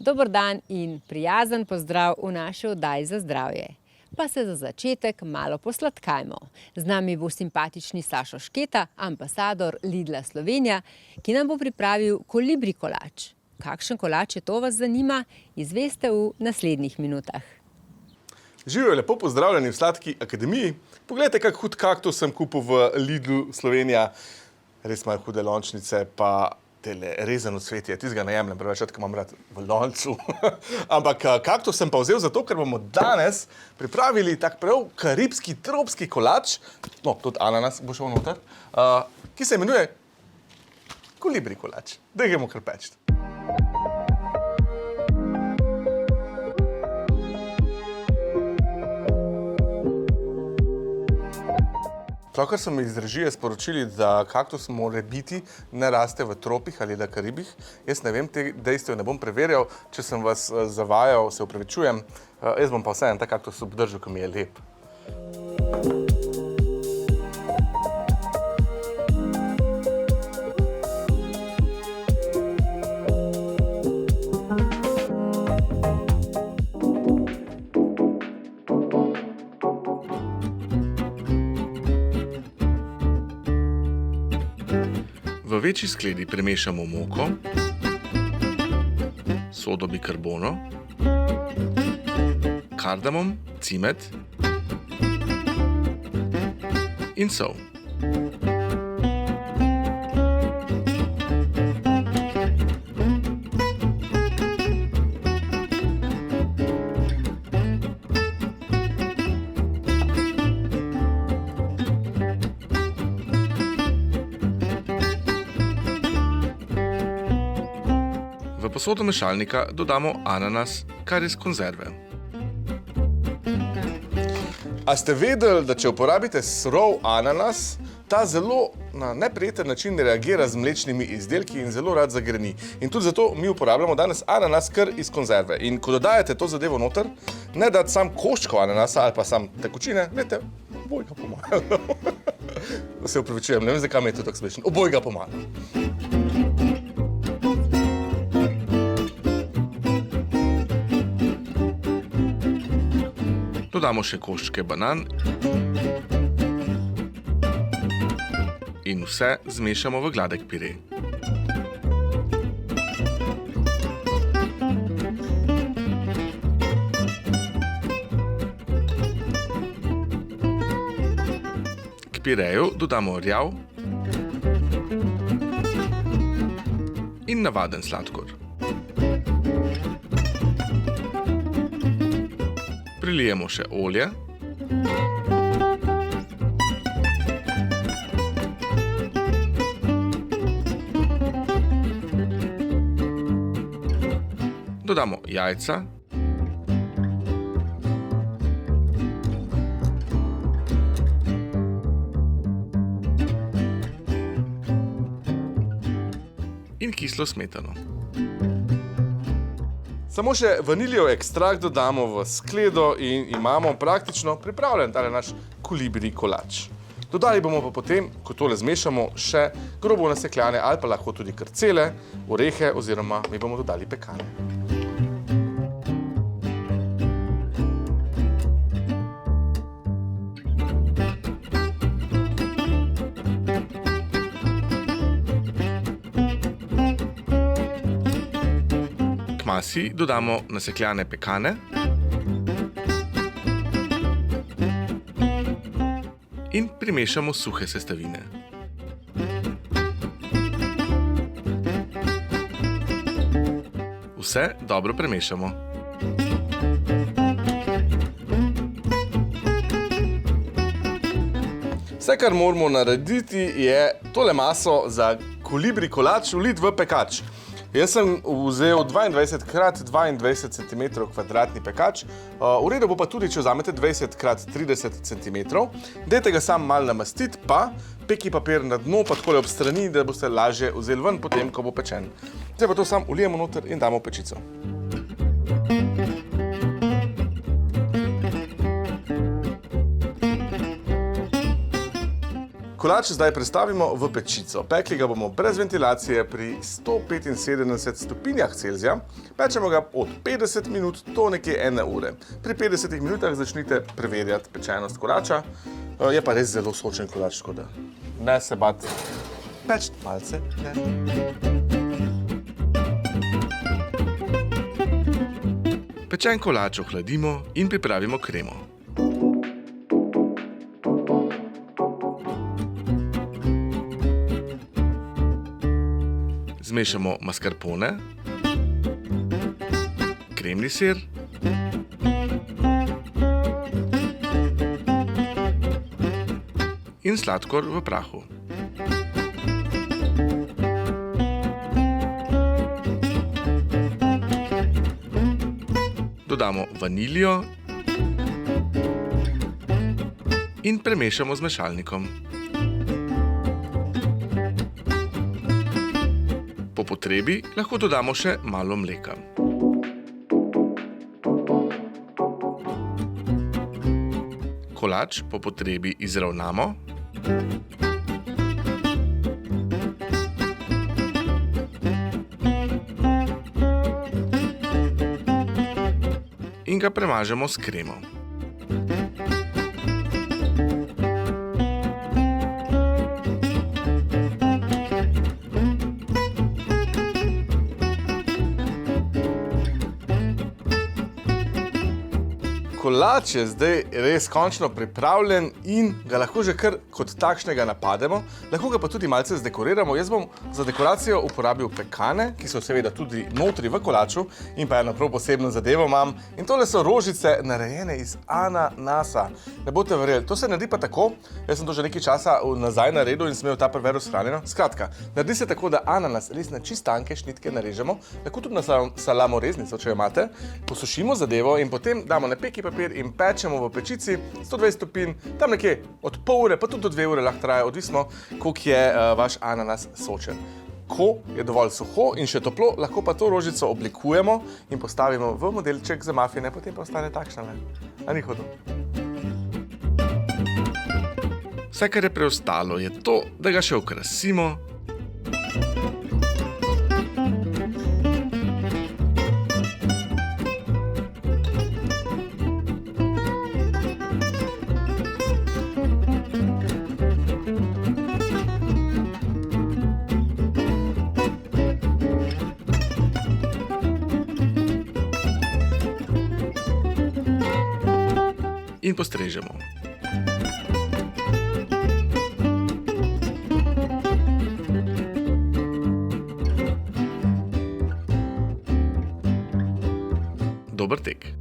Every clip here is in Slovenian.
Dober dan in prijazen pozdrav v naši oddaji za zdravje. Pa se za začetek malo posladkajmo. Z nami bo simpatični Sašo Šketa, ambasador Lidla Slovenija, ki nam bo pripravil kolibri kolač. Kakšen kolač je to, vas zanima? Izveste v naslednjih minutah. Živijo, lepo pozdravljeni v Sladki akademiji. Poglejte, kak hud kaktus sem kupil v Lidlu Slovenija. Res imajo hude lončnice, pa tele rezano cvetje. Tistega ne jemljem preveč, ker imam rad v loncu. Ampak kaktus sem pa vzel zato, ker bomo danes pripravili tak prav karibski, tropski kolač, no, tudi ananas bo šel noter, ki se imenuje kolibri kolač. Da gremo kar peči. Pravkar so mi iz režije sporočili, da kaktus mora biti ne raste v tropih ali na Karibih. Jaz ne vem, te dejstev ne bom preverjal. Če sem vas zavajal, se opravičujem. Jaz bom pa vseeno ta kaktus obdržal, ki mi je lep. V večji skledi premešamo moko, sodo bikarbono, kardamom, cimet in sol. V posodo mešalnika dodamo ananas, kar iz konzerve. A ste vedeli, da če uporabite surov ananas, ta zelo na neprijeten način reagira z mlečnimi izdelki in zelo rad zagreni. In tudi zato mi uporabljamo danes ananas kar iz konzerve. In ko dodajate to zadevo noter, ne dati sam koščkov ananasa ali pa sam tekočine, gledajte, obojga pomaga. Se opravičujem, ne vem, zakaj mi je to tako smešno. Obojga pomaga. Dodamo še koščke banan in vse zmešamo v gladek pire. K pireju dodamo rjav in navaden sladkor. Prilijemo še olje. Dodamo jajca. In kislo smetano. Samo še vaniljev ekstrakt dodamo v skledo in imamo praktično pripravljen tale naš kolibri kolač. Dodali bomo pa potem, ko tole zmešamo, še grobo nasekljane ali pa lahko tudi kar cele orehe oziroma mi bomo dodali pekane. K masi dodamo nasekljane pekane in primešamo suhe sestavine. Vse dobro premešamo. Vse, kar moramo narediti, je tole maso za kolibri kolač vliti v pekač. Jaz sem vzel 22x22 cm kvadratni pekač, v redu bo pa tudi, če vzamete 20x30 cm. Dajte ga sam malo namastiti, pa peki papir na dno, pa takole ob strani, da boste lažje vzeli ven potem, ko bo pečen. Zdaj pa to sam ulijemo noter in damo v pečico. Kolač zdaj prestavimo v pečico. Pekli ga bomo brez ventilacije pri 175 stopinjah Celzija. Pečemo ga od 50 minut do nekje 1 ure. Pri 50 minutah začnite preverjati pečenost kolača. Je pa res zelo sočen kolač, tako da ne se bati. Peč malce, ne. Pečen kolač ohladimo in pripravimo kremo. Zmešamo mascarpone, kremni sir, in sladkor v prahu. Dodamo vaniljo in premešamo z mešalnikom. Po potrebi lahko dodamo še malo mleka. Kolač po potrebi izravnamo. In ga premažemo s kremo. Kolač je zdaj res končno pripravljen in ga lahko že kar kot takšnega napademo. Lahko ga pa tudi malce zdekoriramo. Jaz bom za dekoracijo uporabil pekane, ki so seveda tudi notri v kolaču, in pa eno prav posebno zadevo imam. In tole so rožice narejene iz ananasa. Ne boste verjeli, to se naredi pa tako, jaz sem to že nekaj časa nazaj naredil in sem imel ta prver shranjeno. Skratka, naredi se tako, da ananas res na čisto tanke šnitke narežemo, lahko tudi na salamoreznico, če jo imate, posušimo zadevo in potem damo na peki papir in pečemo v pečici 120 stopinj, tam nekje od pol ure, pa tudi do 2 ure lahko traja, odvisno, koliko je vaš ananas sočen. Ko je dovolj suho in še toplo, lahko pa to rožico oblikujemo in postavimo v modelček za mafine, potem pa ostane takšna. A ni hudo? Vse, kar je preostalo, je to, da ga še okrasimo. In postrežemo. Dober tek.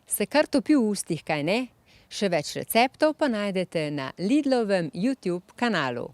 Se kar topi v ustih, kaj ne? Še več receptov pa najdete na Lidlovem YouTube kanalu.